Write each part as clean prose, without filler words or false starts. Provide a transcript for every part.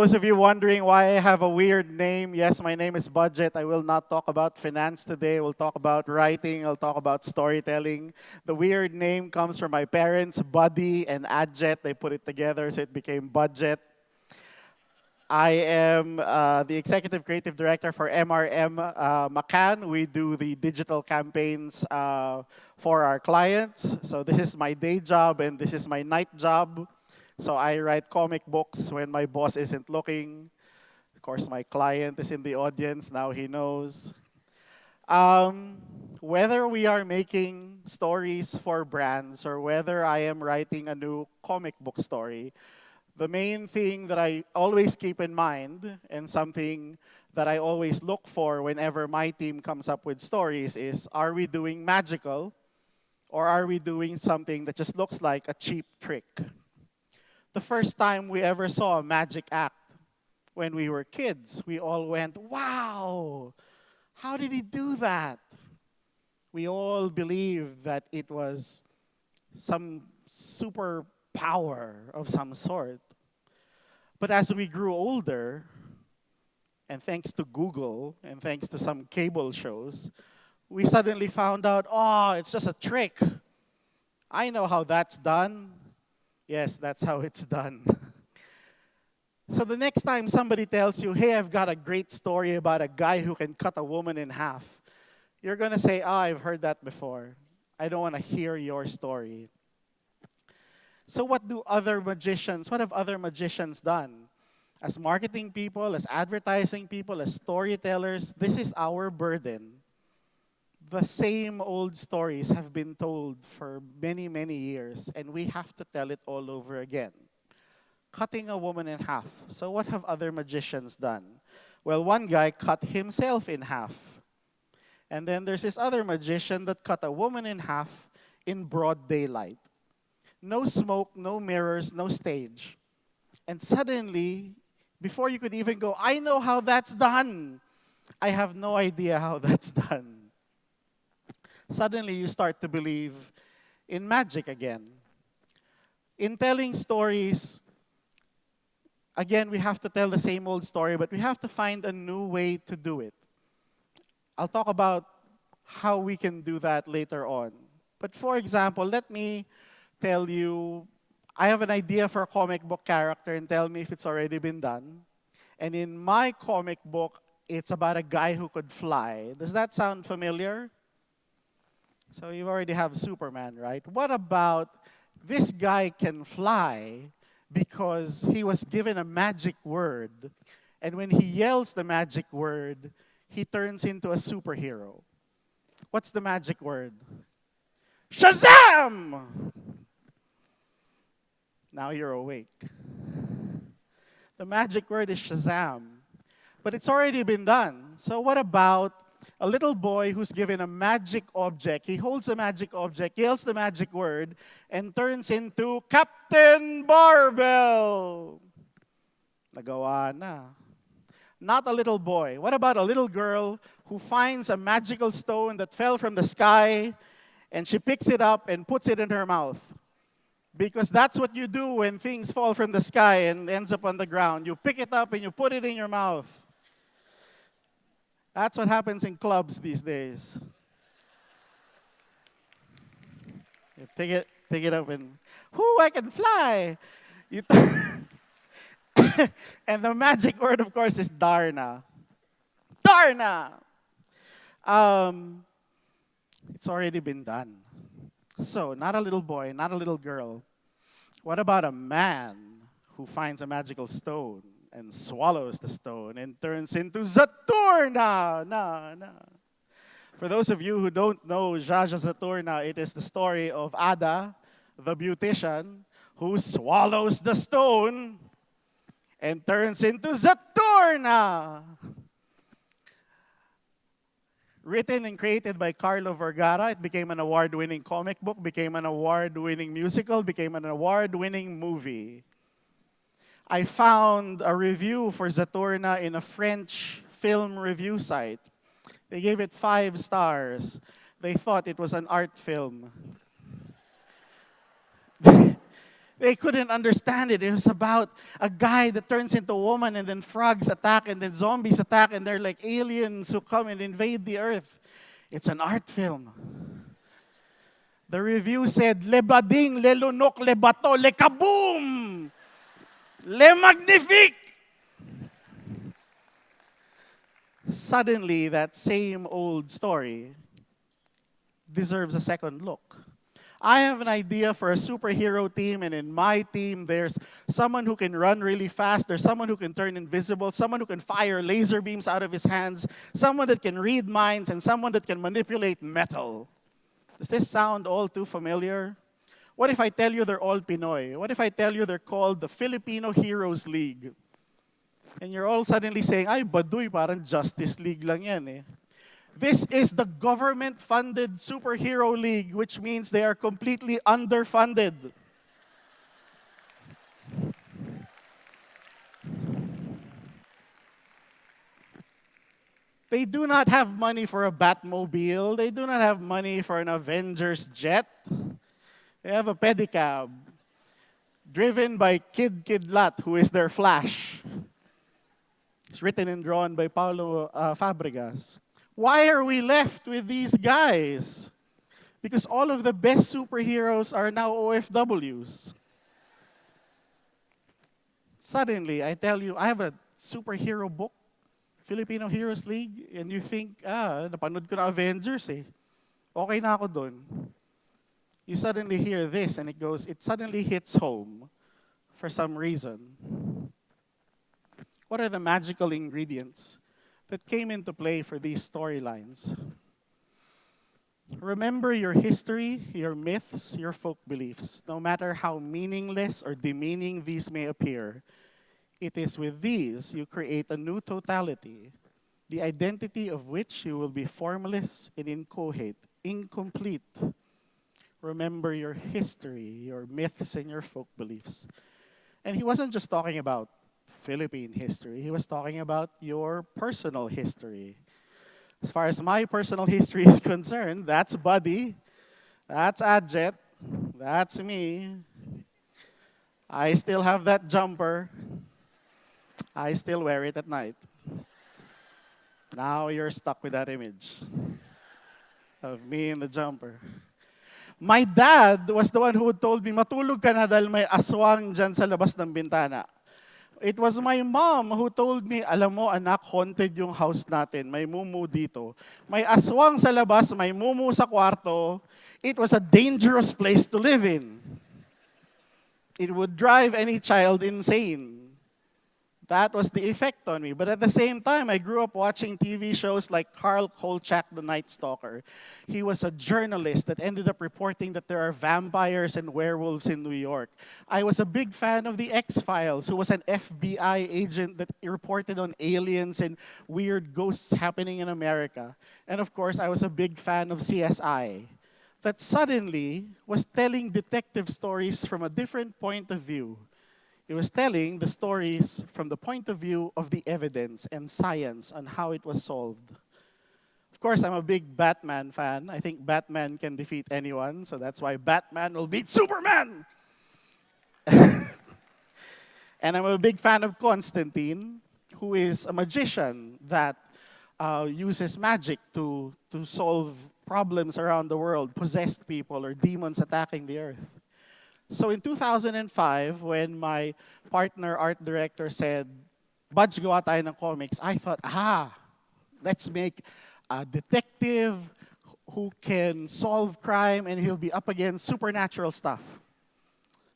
those of you wondering why I have a weird name, yes, my name is Budjette. I will not talk about finance today. We'll talk about writing. I'll talk about storytelling. The weird name comes from my parents, Buddy and Adjet. They put it together, so it became Budjette. I am the executive creative director for MRM McCann. We do the digital campaigns for our clients. So this is my day job and this is my night job. So I write comic books when my boss isn't looking. Of course, my client is in the audience. Now he knows. Whether we are making stories for brands or whether I am writing a new comic book story, the main thing that I always keep in mind and something that I always look for whenever my team comes up with stories is, are we doing magical or are we doing something that just looks like a cheap trick? The first time we ever saw a magic act when we were kids, we all went, wow, how did he do that? We all believed that it was some superpower of some sort. But as we grew older, and thanks to Google and thanks to some cable shows, we suddenly found out, oh, it's just a trick. I know how that's done. Yes, that's how it's done. So the next time somebody tells you, hey, I've got a great story about a guy who can cut a woman in half, you're going to say, oh, I've heard that before. I don't want to hear your story. So what have other magicians done? As marketing people, as advertising people, as storytellers, this is our burden. The same old stories have been told for many, many years, and we have to tell it all over again. Cutting a woman in half. So what have other magicians done? Well, one guy cut himself in half. And then there's this other magician that cut a woman in half in broad daylight. No smoke, no mirrors, no stage. And suddenly, before you could even go, I know how that's done. I have no idea how that's done. Suddenly, you start to believe in magic again. In telling stories, again, we have to tell the same old story, but we have to find a new way to do it. I'll talk about how we can do that later on. But for example, let me tell you, I have an idea for a comic book character and tell me if it's already been done. And in my comic book, it's about a guy who could fly. Does that sound familiar? So you already have Superman, right? What about this guy can fly because he was given a magic word, and when he yells the magic word, he turns into a superhero. What's the magic word? Shazam! Now you're awake. The magic word is Shazam. But it's already been done. So what about a little boy who's given a magic object? He holds a magic object, yells the magic word, and turns into Captain Barbell. Nagawa na. Not a little boy. What about a little girl who finds a magical stone that fell from the sky, and she picks it up and puts it in her mouth? Because that's what you do when things fall from the sky and ends up on the ground. You pick it up and you put it in your mouth. That's what happens in clubs these days. You pick it up and, whoo, I can fly. You and the magic word, of course, is Darna. Darna! It's already been done. So, not a little boy, not a little girl. What about a man who finds a magical stone and swallows the stone and turns into Zaturna? No. For those of you who don't know Jaja Zaturna, it is the story of Ada, the beautician, who swallows the stone and turns into Zaturna. Written and created by Carlo Vergara, it became an award-winning comic book, became an award-winning musical, became an award-winning movie. I found a review for Zaturna in a French film review site. They gave it 5 stars. They thought it was an art film. They couldn't understand it. It was about a guy that turns into a woman, and then frogs attack, and then zombies attack, and they're like aliens who come and invade the earth. It's an art film. The review said, Le bading, le lunok, le bato, le kaboom! Le magnifique! Suddenly, that same old story deserves a second look. I have an idea for a superhero team, and in my team, there's someone who can run really fast, there's someone who can turn invisible, someone who can fire laser beams out of his hands, someone that can read minds, and someone that can manipulate metal. Does this sound all too familiar? What if I tell you they're all Pinoy? What if I tell you they're called the Filipino Heroes League? And you're all suddenly saying, ay, baduy, parang Justice League lang yan eh. This is the government-funded superhero league, which means they are completely underfunded. They do not have money for a Batmobile. They do not have money for an Avengers jet. They have a pedicab driven by Kid Kidlat, who is their Flash. It's written and drawn by Paulo Fabregas. Why are we left with these guys? Because all of the best superheroes are now OFWs. Suddenly, I tell you, I have a superhero book, Filipino Heroes League, and you think, napanood ko na Avengers eh. Okay na ako dun. You suddenly hear this and it suddenly hits home for some reason. What are the magical ingredients that came into play for these storylines? Remember your history, your myths, your folk beliefs. No matter how meaningless or demeaning these may appear, it is with these you create a new totality, the identity of which you will be formless and inchoate, incomplete. Remember your history, your myths, and your folk beliefs. And he wasn't just talking about Philippine history. He was talking about your personal history. As far as my personal history is concerned, that's Buddy, that's Adjet, that's me. I still have that jumper. I still wear it at night. Now you're stuck with that image of me in the jumper. My dad was the one who told me, matulog ka na dahil may aswang dyan sa labas ng bintana. It was my mom who told me, alam mo anak, haunted yung house natin. May mumu dito. May aswang sa labas, may mumu sa kwarto. It was a dangerous place to live in. It would drive any child insane. That was the effect on me. But at the same time, I grew up watching TV shows like Carl Kolchak, the Night Stalker. He was a journalist that ended up reporting that there are vampires and werewolves in New York. I was a big fan of the X-Files, who was an FBI agent that reported on aliens and weird ghosts happening in America. And of course, I was a big fan of CSI, that suddenly was telling detective stories from a different point of view. It was telling the stories from the point of view of the evidence and science on how it was solved. Of course, I'm a big Batman fan. I think Batman can defeat anyone, so that's why Batman will beat Superman! And I'm a big fan of Constantine, who is a magician that uses magic to solve problems around the world, possessed people or demons attacking the earth. So in 2005, when my partner, art director, said, Budge, gawa tayo ng comics, I thought, let's make a detective who can solve crime and he'll be up against supernatural stuff.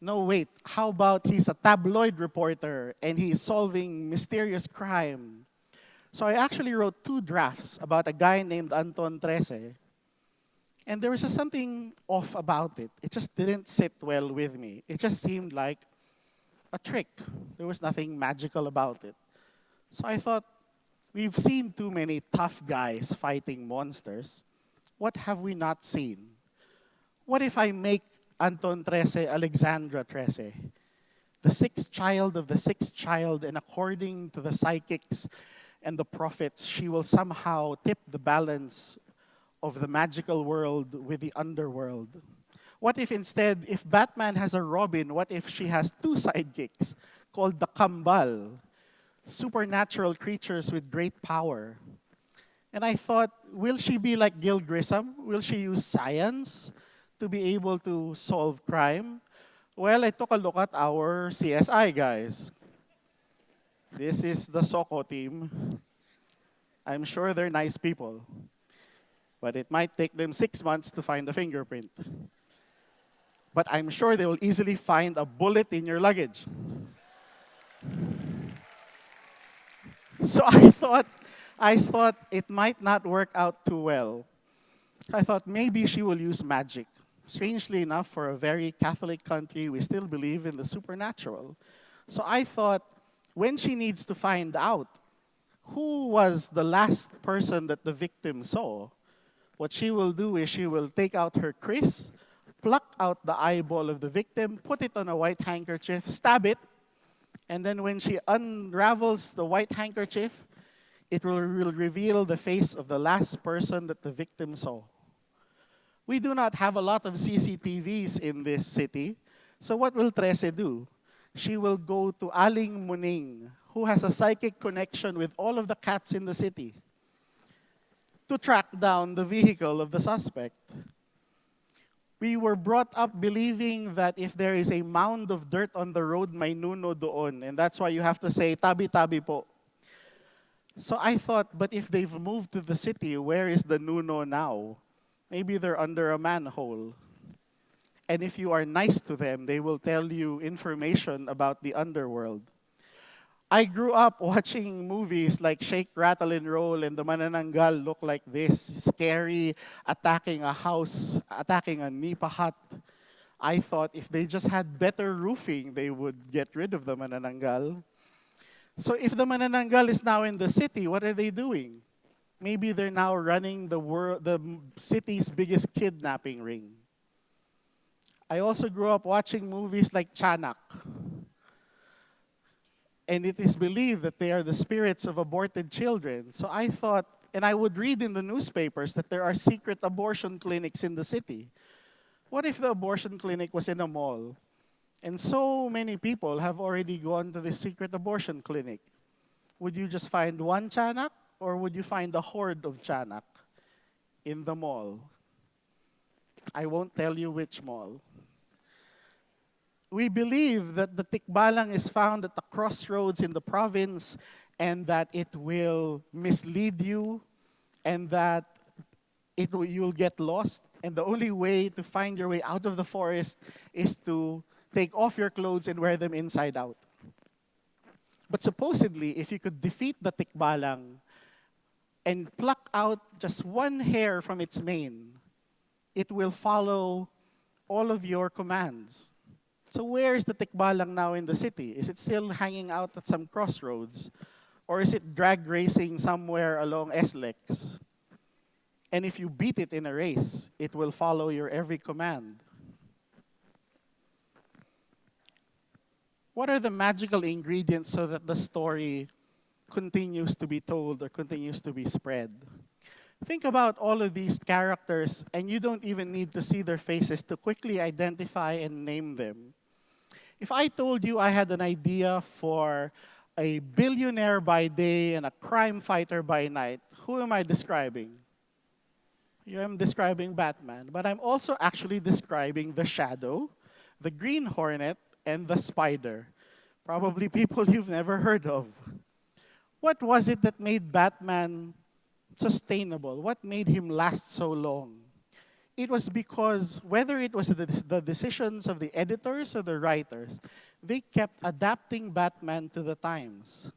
No, wait, how about he's a tabloid reporter and he's solving mysterious crime? So I actually wrote 2 drafts about a guy named Anton Trese. And there was just something off about it. It just didn't sit well with me. It just seemed like a trick. There was nothing magical about it. So I thought, we've seen too many tough guys fighting monsters. What have we not seen? What if I make Anton Trese Alexandra Trese, the 6th child of the 6th child, and according to the psychics and the prophets, she will somehow tip the balance of the magical world with the underworld. What if instead, if Batman has a Robin, what if she has two sidekicks called the Kambal, supernatural creatures with great power? And I thought, will she be like Gil Grissom? Will she use science to be able to solve crime? Well, I took a look at our CSI guys. This is the Soko team. I'm sure they're nice people, but it might take them 6 months to find a fingerprint. But I'm sure they will easily find a bullet in your luggage. So I thought it might not work out too well. I thought maybe she will use magic. Strangely enough, for a very Catholic country, we still believe in the supernatural. So I thought, when she needs to find out who was the last person that the victim saw, what she will do is she will take out her kris, pluck out the eyeball of the victim, put it on a white handkerchief, stab it, and then when she unravels the white handkerchief, it will reveal the face of the last person that the victim saw. We do not have a lot of CCTVs in this city, so what will Trese do? She will go to Aling Muning, who has a psychic connection with all of the cats in the city, to track down the vehicle of the suspect. We were brought up believing that if there is a mound of dirt on the road, may nuno doon. And that's why you have to say, tabi-tabi po. So I thought, but if they've moved to the city, where is the nuno now? Maybe they're under a manhole. And if you are nice to them, they will tell you information about the underworld. I grew up watching movies like Shake, Rattle, and Roll, and the Manananggal look like this, scary, attacking a house, attacking a nipa hut. I thought if they just had better roofing, they would get rid of the Manananggal. So if the Manananggal is now in the city, what are they doing? Maybe they're now running the city's biggest kidnapping ring. I also grew up watching movies like Chanak. And it is believed that they are the spirits of aborted children. So I thought, and I would read in the newspapers that there are secret abortion clinics in the city. What if the abortion clinic was in a mall? And so many people have already gone to the secret abortion clinic. Would you just find one Chanak, or would you find a horde of Chanak in the mall? I won't tell you which mall. We believe that the tikbalang is found at the crossroads in the province and that it will mislead you and that you'll get lost. And the only way to find your way out of the forest is to take off your clothes and wear them inside out. But supposedly, if you could defeat the tikbalang and pluck out just one hair from its mane, it will follow all of your commands. So where is the tikbalang now in the city? Is it still hanging out at some crossroads? Or is it drag racing somewhere along SLEX? And if you beat it in a race, it will follow your every command. What are the magical ingredients so that the story continues to be told or continues to be spread? Think about all of these characters, and you don't even need to see their faces to quickly identify and name them. If I told you I had an idea for a billionaire by day and a crime fighter by night, who am I describing? I'm describing Batman, but I'm also actually describing the Shadow, the Green Hornet, and the Spider. Probably people you've never heard of. What was it that made Batman sustainable? What made him last so long? It was because whether it was the decisions of the editors or the writers, they kept adapting Batman to the times.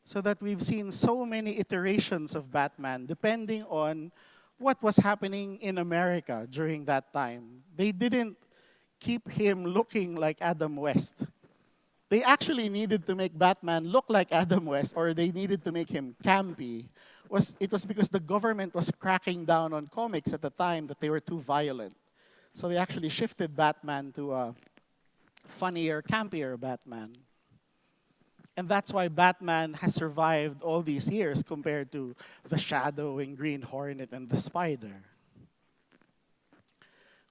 So that we've seen so many iterations of Batman depending on what was happening in America during that time. They didn't keep him looking like Adam West. They actually needed to make Batman look like Adam West, or they needed to make him campy. It was because the government was cracking down on comics at the time that they were too violent. So they actually shifted Batman to a funnier, campier Batman. And that's why Batman has survived all these years compared to the Shadow and Green Hornet and the Spider.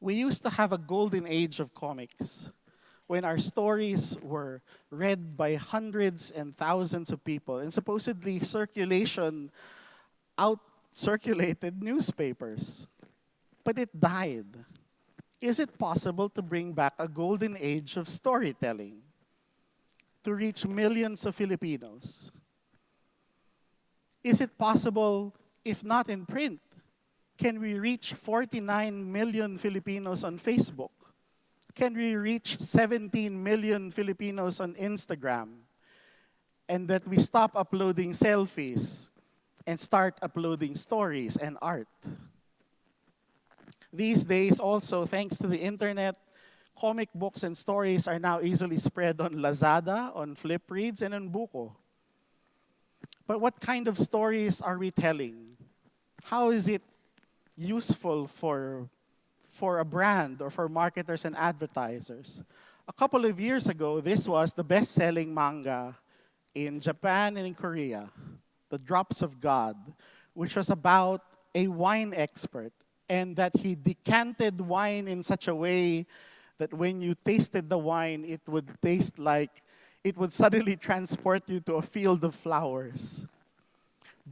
We used to have a golden age of comics when our stories were read by hundreds and thousands of people, and supposedly out circulated newspapers. But it died. Is it possible to bring back a golden age of storytelling to reach millions of Filipinos? Is it possible, if not in print, can we reach 49 million Filipinos on Facebook? Can we reach 17 million Filipinos on Instagram? And that we stop uploading selfies and start uploading stories and art. These days also, thanks to the internet, comic books and stories are now easily spread on Lazada, on Flipreads, and on Buko. But what kind of stories are we telling? How is it useful for a brand or for marketers and advertisers? A couple of years ago, this was the best-selling manga in Japan and in Korea, The Drops of God, which was about a wine expert, and that he decanted wine in such a way that when you tasted the wine, it would taste like it would suddenly transport you to a field of flowers.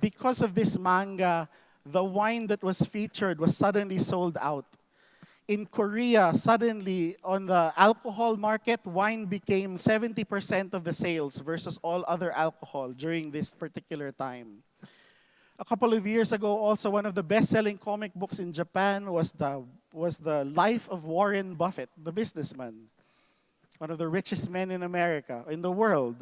Because of this manga, the wine that was featured was suddenly sold out. In Korea, suddenly, on the alcohol market, wine became 70% of the sales versus all other alcohol during this particular time. A couple of years ago, also, one of the best-selling comic books in Japan was the Life of Warren Buffett, the businessman, one of the richest men in America, in the world.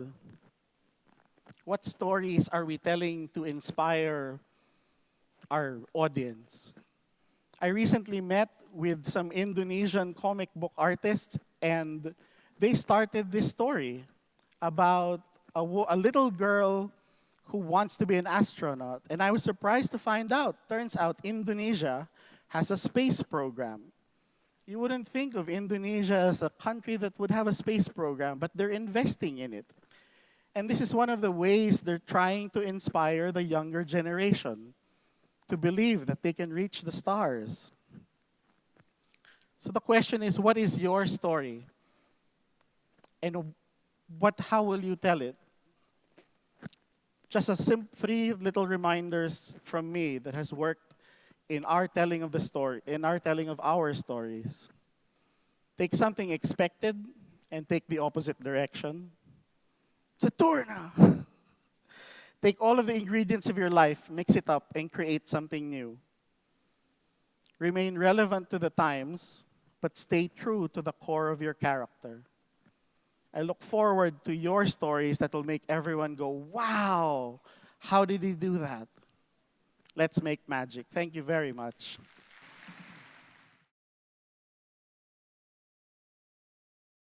What stories are we telling to inspire our audience? I recently met with some Indonesian comic book artists, and they started this story about a little girl who wants to be an astronaut. And I was surprised to find out, turns out Indonesia has a space program. You wouldn't think of Indonesia as a country that would have a space program, but they're investing in it. And this is one of the ways they're trying to inspire the younger generation to believe that they can reach the stars. So the question is, what is your story? And how will you tell it? Just three little reminders from me that has worked in our telling of the story, in our telling of our stories. Take something expected and take the opposite direction. It's a tour now. Take all of the ingredients of your life, mix it up, and create something new. Remain relevant to the times, but stay true to the core of your character. I look forward to your stories that will make everyone go, wow, how did he do that? Let's make magic. Thank you very much.